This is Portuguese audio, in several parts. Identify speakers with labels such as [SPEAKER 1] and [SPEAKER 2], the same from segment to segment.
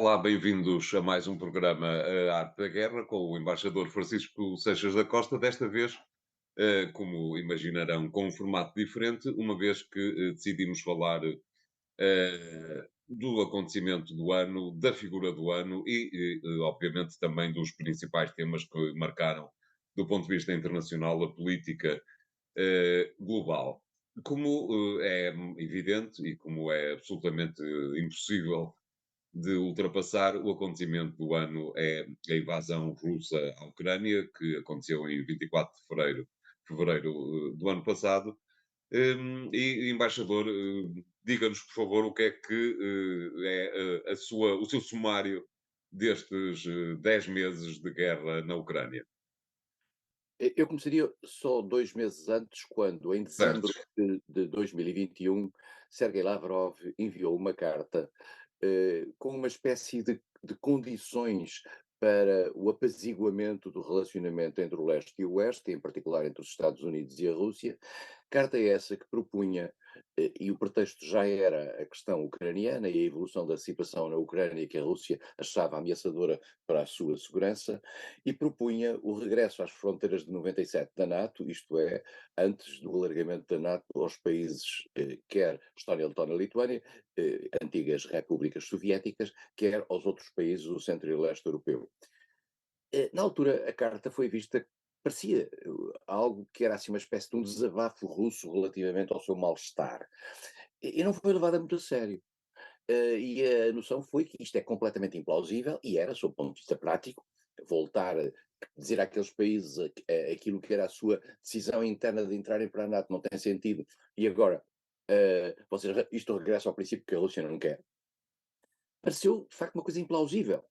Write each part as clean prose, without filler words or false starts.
[SPEAKER 1] Olá, bem-vindos a mais um programa A Arte da Guerra com o embaixador Francisco Seixas da Costa, desta vez, como imaginarão, com um formato diferente, uma vez que decidimos falar do acontecimento do ano, da figura do ano e, obviamente, também dos principais temas que marcaram, do ponto de vista internacional, a política global. Como é evidente e como é absolutamente impossível de ultrapassar, o acontecimento do ano é a invasão russa à Ucrânia, que aconteceu em 24 de fevereiro do ano passado. E, embaixador, diga-nos, por favor, o que é que o seu sumário destes 10 meses de guerra na Ucrânia.
[SPEAKER 2] Eu começaria só 2 meses antes, quando, em
[SPEAKER 1] Certo.
[SPEAKER 2] dezembro de 2021, Sergei Lavrov enviou uma carta, com uma espécie de condições para o apaziguamento do relacionamento entre o leste e o oeste, em particular entre os Estados Unidos e a Rússia. Carta essa que propunha, e o pretexto já era a questão ucraniana e a evolução da situação na Ucrânia, que a Rússia achava ameaçadora para a sua segurança, e propunha o regresso às fronteiras de 97 da NATO, isto é, antes do alargamento da NATO aos países, quer Estónia, Letónia e Lituânia, antigas repúblicas soviéticas, quer aos outros países do centro e leste europeu. Na altura, a carta foi vista, parecia algo que era assim uma espécie de um desabafo russo relativamente ao seu mal-estar. E não foi levada muito a sério. E a noção foi que isto é completamente implausível, e era, sob o ponto de vista prático, voltar a dizer àqueles países aquilo que era a sua decisão interna de entrarem para a NATO não tem sentido, e agora isto regressa ao princípio que a Rússia não quer. Pareceu, de facto, uma coisa implausível.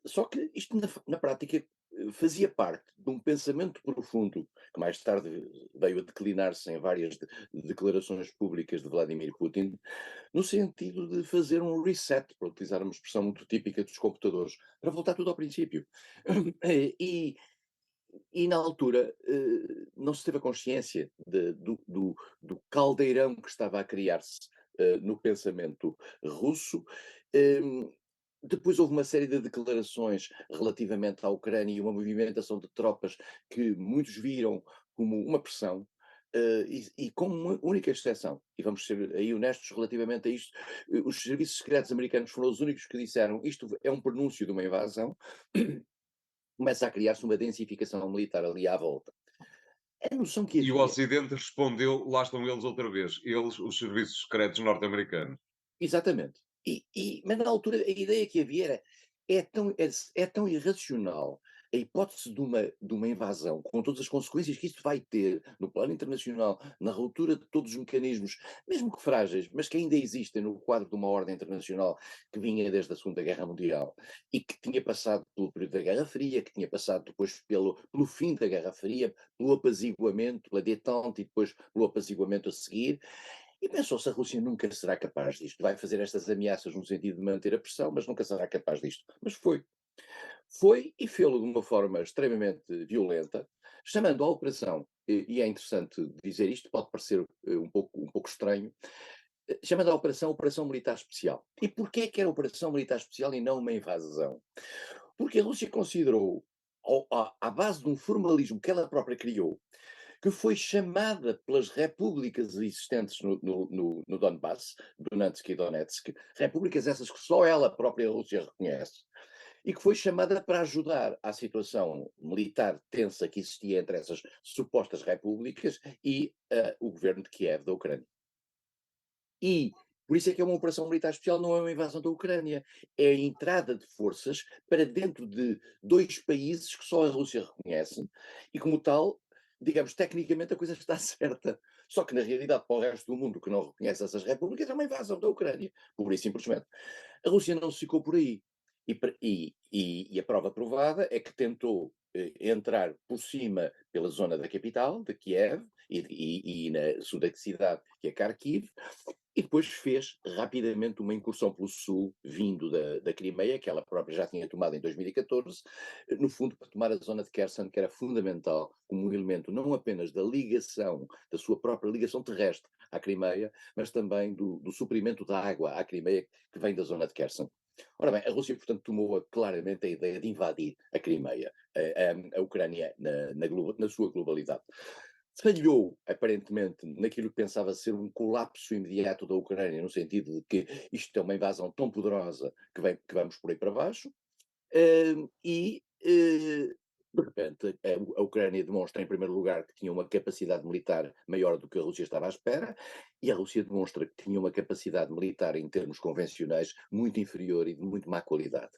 [SPEAKER 2] Só que isto na prática fazia parte de um pensamento profundo, que mais tarde veio a declinar-se em várias declarações públicas de Vladimir Putin, no sentido de fazer um reset, para utilizar uma expressão muito típica dos computadores, para voltar tudo ao princípio. E, e na altura não se teve a consciência do caldeirão que estava a criar-se no pensamento russo. Hum, Depois houve uma série de declarações relativamente à Ucrânia e uma movimentação de tropas que muitos viram como uma pressão, e com uma única exceção, e vamos ser aí honestos relativamente a isto, os serviços secretos americanos foram os únicos que disseram isto é um prenúncio de uma invasão. Começa a criar-se uma densificação militar ali à volta. A noção que
[SPEAKER 1] E o
[SPEAKER 2] havia,
[SPEAKER 1] Ocidente respondeu, lá estão eles outra vez, eles, os serviços secretos norte-americanos.
[SPEAKER 2] exatamente, mas na altura a ideia que havia era, é tão irracional a hipótese de uma invasão, com todas as consequências que isto vai ter no plano internacional, na ruptura de todos os mecanismos, mesmo que frágeis, mas que ainda existem no quadro de uma ordem internacional que vinha desde a Segunda Guerra Mundial e que tinha passado pelo período da Guerra Fria, que tinha passado depois pelo fim da Guerra Fria, pelo apaziguamento, pela détente e depois pelo apaziguamento a seguir. E pensou-se, a Rússia nunca será capaz disto, vai fazer estas ameaças no sentido de manter a pressão, mas nunca será capaz disto. Mas foi. Foi e fê-lo de uma forma extremamente violenta, chamando a operação, e é interessante dizer isto, pode parecer um pouco estranho, chamando a Operação Militar Especial. E porquê que era Operação Militar Especial e não uma invasão? Porque a Rússia considerou, à base de um formalismo que ela própria criou, que foi chamada pelas repúblicas existentes no Donbass, Donetsk e Donetsk, repúblicas essas que só ela própria, a Rússia, reconhece, e que foi chamada para ajudar à situação militar tensa que existia entre essas supostas repúblicas e o governo de Kiev, da Ucrânia. E por isso é que é uma operação militar especial, não é uma invasão da Ucrânia, é a entrada de forças para dentro de dois países que só a Rússia reconhece, e como tal, digamos, tecnicamente a coisa está certa. Só que na realidade, para o resto do mundo que não reconhece essas repúblicas, é uma invasão da Ucrânia, pura e simplesmente. A Rússia não se ficou por aí. E a prova provada é que tentou entrar por cima pela zona da capital, de Kiev, e na segunda cidade, que é Kharkiv, e depois fez rapidamente uma incursão pelo sul, vindo da Crimeia, que ela própria já tinha tomado em 2014, no fundo para tomar a zona de Kherson, que era fundamental como um elemento não apenas da ligação, da sua própria ligação terrestre à Crimeia, mas também do suprimento da água à Crimeia, que vem da zona de Kherson. Ora bem, a Rússia, portanto, tomou claramente a ideia de invadir a Crimeia, a Ucrânia na sua globalidade. Falhou, aparentemente, naquilo que pensava ser um colapso imediato da Ucrânia, no sentido de que isto é uma invasão tão poderosa que vamos por aí para baixo, de repente, a Ucrânia demonstra, em primeiro lugar, que tinha uma capacidade militar maior do que a Rússia estava à espera, e a Rússia demonstra que tinha uma capacidade militar, em termos convencionais, muito inferior e de muito má qualidade.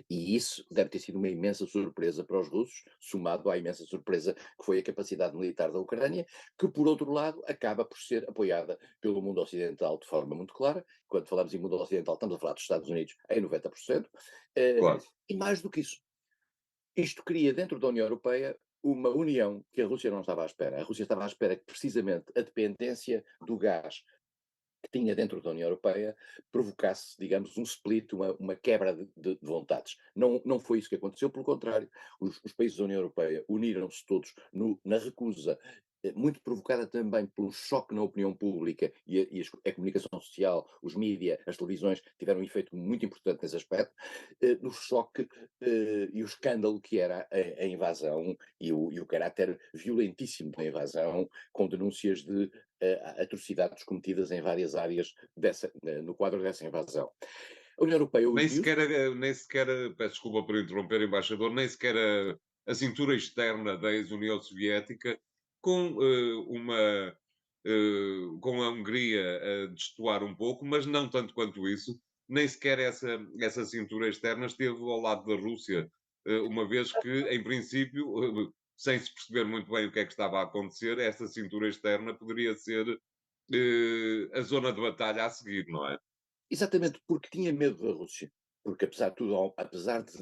[SPEAKER 2] E isso deve ter sido uma imensa surpresa para os russos, somado à imensa surpresa que foi a capacidade militar da Ucrânia, que, por outro lado, acaba por ser apoiada pelo mundo ocidental de forma muito clara. Quando falamos em mundo ocidental, estamos a falar dos Estados Unidos em 90%. eh,
[SPEAKER 1] Claro.
[SPEAKER 2] e mais do que isso, isto cria dentro da União Europeia uma união que a Rússia não estava à espera. A Rússia estava à espera que precisamente a dependência do gás que tinha dentro da União Europeia provocasse, digamos, um split, uma quebra de vontades. Não foi isso que aconteceu, pelo contrário, os países da União Europeia uniram-se todos na recusa, muito provocada também pelo choque na opinião pública a comunicação social, os mídia, as televisões tiveram um efeito muito importante nesse aspecto, no choque e o escândalo que era a invasão e o caráter violentíssimo da invasão, com denúncias de atrocidades cometidas em várias áreas no quadro dessa invasão. A União Europeia uniu-se.
[SPEAKER 1] Nem sequer, peço desculpa por interromper, embaixador, nem sequer a cintura externa da ex-União Soviética, com com a Hungria a destoar um pouco, mas não tanto quanto isso, nem sequer essa cintura externa esteve ao lado da Rússia, uma vez que, em princípio, sem se perceber muito bem o que é que estava a acontecer, essa cintura externa poderia ser a zona de batalha a seguir, não é?
[SPEAKER 2] Exatamente, porque tinha medo da Rússia. Porque apesar de tudo,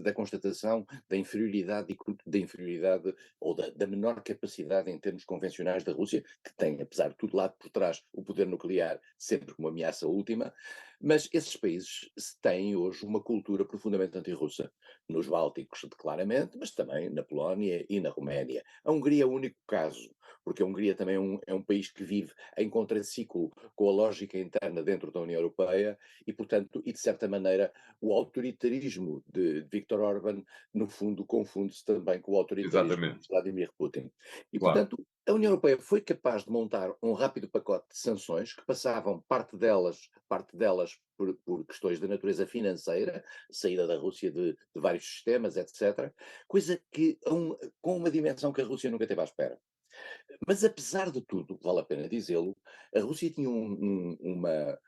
[SPEAKER 2] da constatação da inferioridade ou da menor capacidade em termos convencionais da Rússia, que tem, apesar de tudo, lá por trás o poder nuclear sempre como ameaça última, mas esses países têm hoje uma cultura profundamente antirrussa. Nos Bálticos, claramente, mas também na Polónia e na Roménia. A Hungria é o único caso, porque a Hungria também é um país que vive em contraciclo com a lógica interna dentro da União Europeia e, portanto, e de certa maneira, o autoritarismo de Viktor Orban, no fundo, confunde-se também com o autoritarismo de
[SPEAKER 1] Exatamente,
[SPEAKER 2] Vladimir Putin. E,
[SPEAKER 1] claro.
[SPEAKER 2] portanto, a União Europeia foi capaz de montar um rápido pacote de sanções que passavam parte delas por questões de natureza financeira, saída da Rússia de vários sistemas, etc., coisa que com uma dimensão que a Rússia nunca teve à espera. Mas apesar de tudo, vale a pena dizê-lo, a Rússia tinha uma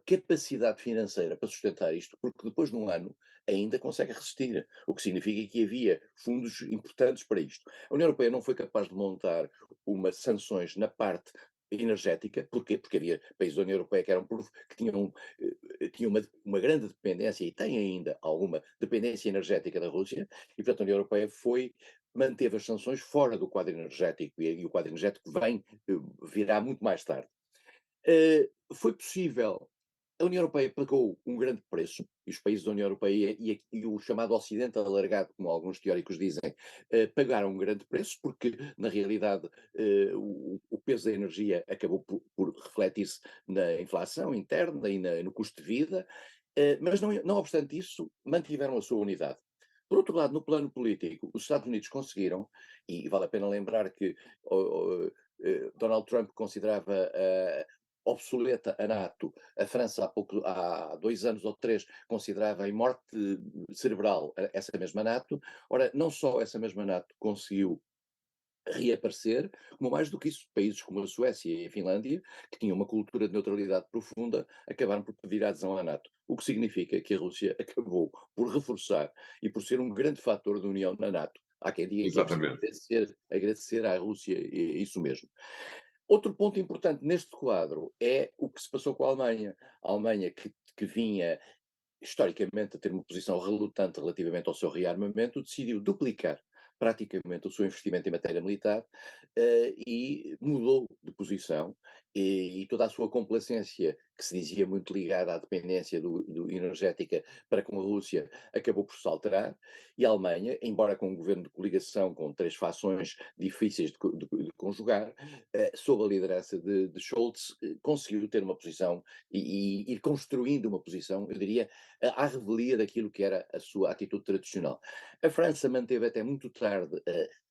[SPEAKER 2] capacidade financeira para sustentar isto, porque depois de um ano ainda consegue resistir, o que significa que havia fundos importantes para isto. A União Europeia não foi capaz de montar umas sanções na parte energética, porquê? Porque havia países da União Europeia que tinham uma grande dependência e têm ainda alguma dependência energética da Rússia, e portanto a União Europeia manteve as sanções fora do quadro energético, e o quadro energético virá muito mais tarde. Foi possível. A União Europeia pagou um grande preço, e os países da União Europeia e o chamado Ocidente alargado, como alguns teóricos dizem, pagaram um grande preço, porque, na realidade, o peso da energia acabou por refletir-se na inflação interna e no custo de vida, mas não obstante isso, mantiveram a sua unidade. Por outro lado, no plano político, os Estados Unidos conseguiram, e vale a pena lembrar que Donald Trump considerava obsoleta a NATO. A França, há 2 anos ou 3, considerava em morte cerebral essa mesma NATO. Ora, não só essa mesma NATO conseguiu reaparecer, como mais do que isso, países como a Suécia e a Finlândia, que tinham uma cultura de neutralidade profunda, acabaram por pedir a adesão à NATO. O que significa que a Rússia acabou por reforçar e por ser um grande fator de união na NATO. Há quem diga que é preciso
[SPEAKER 1] Exatamente.
[SPEAKER 2] agradecer à Rússia isso mesmo. Outro ponto importante neste quadro é o que se passou com a Alemanha. A Alemanha que vinha historicamente a ter uma posição relutante relativamente ao seu rearmamento, decidiu duplicar praticamente o seu investimento em matéria militar, e mudou de posição e toda a sua complacência, que se dizia muito ligada à dependência energética para com a Rússia, acabou por se alterar, e a Alemanha, embora com um governo de coligação com três fações difíceis de conjugar, sob a liderança de Scholz, conseguiu ter uma posição e ir construindo uma posição, eu diria, à revelia daquilo que era a sua atitude tradicional. A França manteve até muito tarde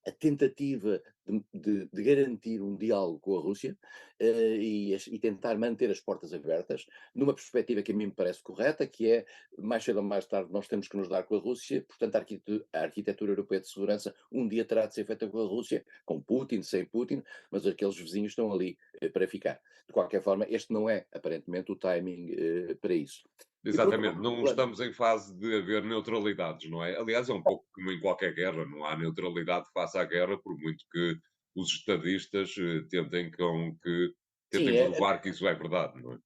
[SPEAKER 2] a tentativa de garantir um diálogo com a Rússia, e tentar manter as portas abertas, numa perspectiva que a mim me parece correta, que é, mais cedo ou mais tarde, nós temos que nos dar com a Rússia, portanto, a arquitetura europeia de segurança um dia terá de ser feita com a Rússia, com Putin, sem Putin, mas aqueles vizinhos estão ali para ficar. De qualquer forma, este não é, aparentemente, o timing para isso. E por outro
[SPEAKER 1] Exatamente, não
[SPEAKER 2] lado,
[SPEAKER 1] estamos em fase de haver neutralidades, não é? Aliás, é um pouco como em qualquer guerra, não há neutralidade face à guerra, por muito que os estadistas
[SPEAKER 2] sim,
[SPEAKER 1] tentem provar que isso é verdade, não é?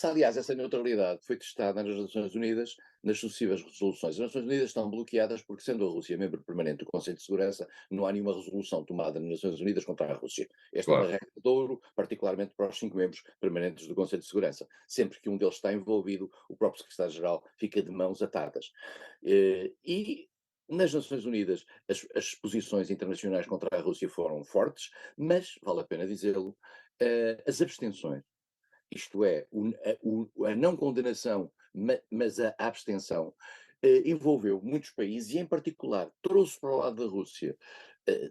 [SPEAKER 2] aliás, essa neutralidade foi testada nas Nações Unidas nas sucessivas resoluções. As Nações Unidas estão bloqueadas porque, sendo a Rússia membro permanente do Conselho de Segurança, não há nenhuma resolução tomada nas Nações Unidas contra a Rússia. Esta é uma
[SPEAKER 1] Claro.
[SPEAKER 2] regra de ouro, particularmente para os 5 membros permanentes do Conselho de Segurança. Sempre que um deles está envolvido, o próprio secretário-geral fica de mãos atadas. E nas Nações Unidas, as posições internacionais contra a Rússia foram fortes, mas, vale a pena dizê-lo, as abstenções, isto é, a não condenação, mas a abstenção, envolveu muitos países e, em particular, trouxe para o lado da Rússia.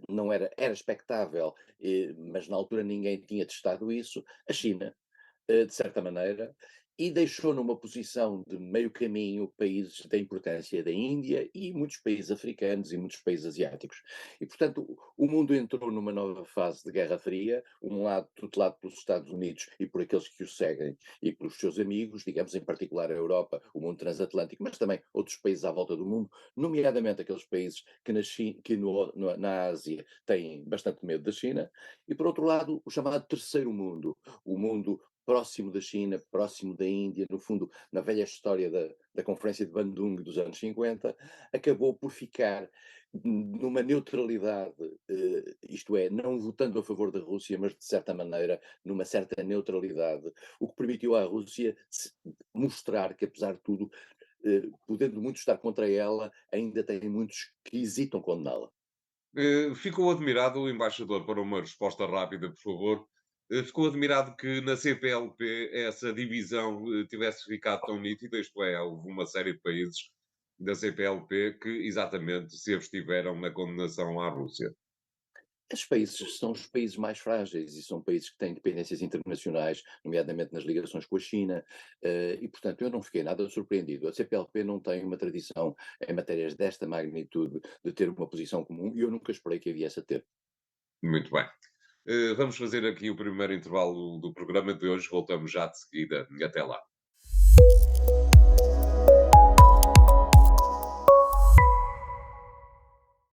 [SPEAKER 2] Não era expectável, mas na altura ninguém tinha testado isso, a China, de certa maneira, e deixou numa posição de meio caminho países da importância da Índia e muitos países africanos e muitos países asiáticos. E, portanto, o mundo entrou numa nova fase de Guerra Fria, um lado tutelado pelos Estados Unidos e por aqueles que os seguem e pelos seus amigos, digamos em particular a Europa, o mundo transatlântico, mas também outros países à volta do mundo, nomeadamente aqueles países que, na Ásia têm bastante medo da China, e por outro lado o chamado terceiro mundo, o mundo próximo da China, próximo da Índia, no fundo, na velha história da Conferência de Bandung dos anos 50, acabou por ficar numa neutralidade, isto é, não votando a favor da Rússia, mas de certa maneira numa certa neutralidade, o que permitiu à Rússia mostrar que, apesar de tudo, podendo muito estar contra ela, ainda tem muitos que hesitam condená-la.
[SPEAKER 1] Ficou admirado o embaixador, para uma resposta rápida, por favor. Ficou admirado que na CPLP essa divisão tivesse ficado tão nítida, isto é, houve uma série de países da CPLP que exatamente se abstiveram na condenação à Rússia.
[SPEAKER 2] Esses países são os países mais frágeis e são países que têm dependências internacionais, nomeadamente nas ligações com a China, e portanto eu não fiquei nada surpreendido. A CPLP não tem uma tradição em matérias desta magnitude de ter uma posição comum e eu nunca esperei que a viesse a ter.
[SPEAKER 1] Muito bem. Vamos fazer aqui o primeiro intervalo do programa de hoje. Voltamos já de seguida. Até lá.